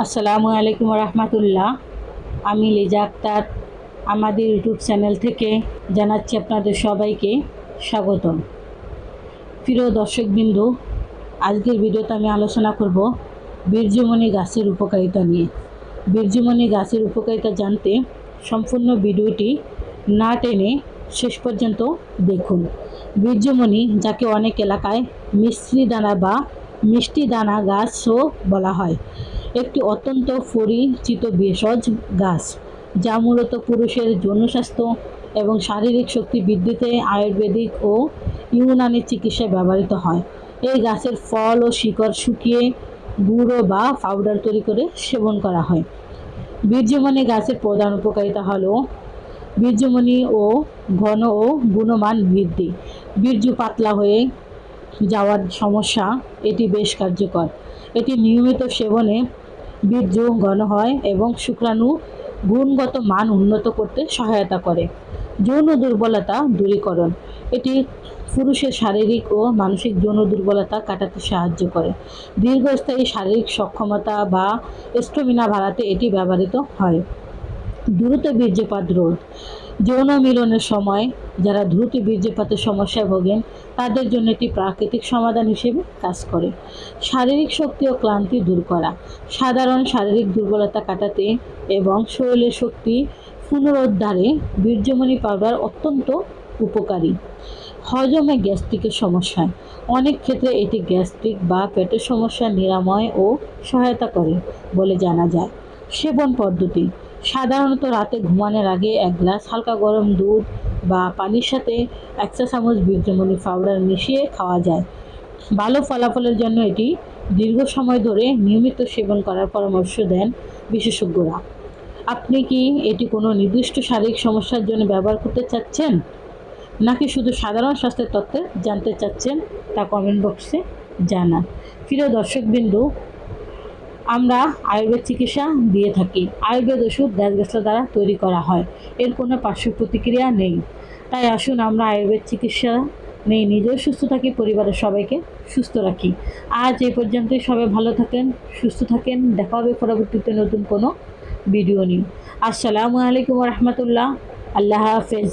আসসালামু আলাইকুম রহমতুল্লাহ। আমি লিজা আক্তার আমাদের ইউটিউব চ্যানেল থেকে জানাচ্ছি আপনাদের সবাইকে স্বাগতম। প্রিয় দর্শকবৃন্দ, আজকের ভিডিওতে আমি আলোচনা করব বীর্যমণি গাছের উপকারিতা নিয়ে। বীর্যমণি গাছের উপকারিতা জানতে সম্পূর্ণ ভিডিওটি না টেনে শেষ পর্যন্ত দেখুন। বীর্যমণি, যাকে অনেক এলাকায় মিশ্রি দানা বা মিষ্টি দানা গাছও বলা হয়, একটি অত্যন্ত পরিচিত ভেষজ গাছ, যা মূলত পুরুষের যৌন স্বাস্থ্য এবং শারীরিক শক্তি বৃদ্ধিতে আয়ুর্বেদিক ও ইউনানি চিকিৎসায় ব্যবহৃত হয়। এই গাছের ফল ও শিকড় শুকিয়ে গুঁড়ো বা পাউডার তৈরি করে সেবন করা হয়। বীর্যমণি গাছের প্রধান উপকারিতা হলো বীর্যমণি ও ঘন ও গুণমান বৃদ্ধি। বীর্য পাতলা হয়ে যাওয়ার সমস্যা এটি বেশ কার্যকর। এটি নিয়মিত সেবনে বীর্য ঘন হয় এবং শুক্রাণু গুণগত মান উন্নত করতে সহায়তা করে। যৌন দুর্বলতা দূরীকরণ, এটি পুরুষের শারীরিক ও মানসিক যৌন দুর্বলতা কাটাতে সাহায্য করে। দীর্ঘস্থায়ী শারীরিক সক্ষমতা বা স্ট্যামিনা বাড়াতে এটি ব্যবহৃত হয়। দ্রুত বীর্যপাত রোধ, যৌন মিলনের সময় যারা দ্রুত বীর্যপাতের সমস্যায় ভোগেন তাদের জন্য এটি প্রাকৃতিক সমাধান হিসেবে কাজ করে। শারীরিক শক্তি ও ক্লান্তি দূর করা, সাধারণ শারীরিক দুর্বলতা কাটাতে এবং শরীরের শক্তি পুনরুদ্ধারে বীর্যমণি পাউডার অত্যন্ত উপকারী। হজমে গ্যাস্ট্রিকের সমস্যায় অনেক ক্ষেত্রে এটি গ্যাস্ট্রিক বা পেটের সমস্যা নিরাময় ও সহায়তা করে বলে জানা যায়। সেবন পদ্ধতি, সাধারণত রাতে ঘুমানোর আগে 1 গ্লাস হালকা গরম দুধ বা পানির সাথে 1 চা চামচ বীর্যমণি পাউডার মিশিয়ে খাওয়া যায়। ভালো ফলাফলের জন্য এটি দীর্ঘ সময় ধরে নিয়মিত সেবন করার পরামর্শ দেন বিশেষজ্ঞরা। আপনি কি এটি কোনো নির্দিষ্ট শারীরিক সমস্যার জন্য ব্যবহার করতে চাচ্ছেন, নাকি শুধু সাধারণ স্বাস্থ্যের তথ্য জানতে চাচ্ছেন, তা কমেন্ট বক্সে জানান। প্রিয় দর্শকবৃন্দ, আমরা আয়ুর্বেদ চিকিৎসা দিয়ে থাকি। আয়ুর্বেদ ওষুধ গাছগাছলা দ্বারা তৈরি করা হয়, এর কোনো পার্শ্ব প্রতিক্রিয়া নেই। তাই আসুন আমরা আয়ুর্বেদ চিকিৎসা নিয়ে নিজেও সুস্থ থাকি, পরিবারের সবাইকে সুস্থ রাখি। আজ এই পর্যন্তই। সবাই ভালো থাকেন, সুস্থ থাকেন। দেখা হবে পরবর্তীতে নতুন কোনো ভিডিও নিয়ে। আসসালামু আলাইকুম রহমতুল্লাহ। আল্লাহ হাফেজ।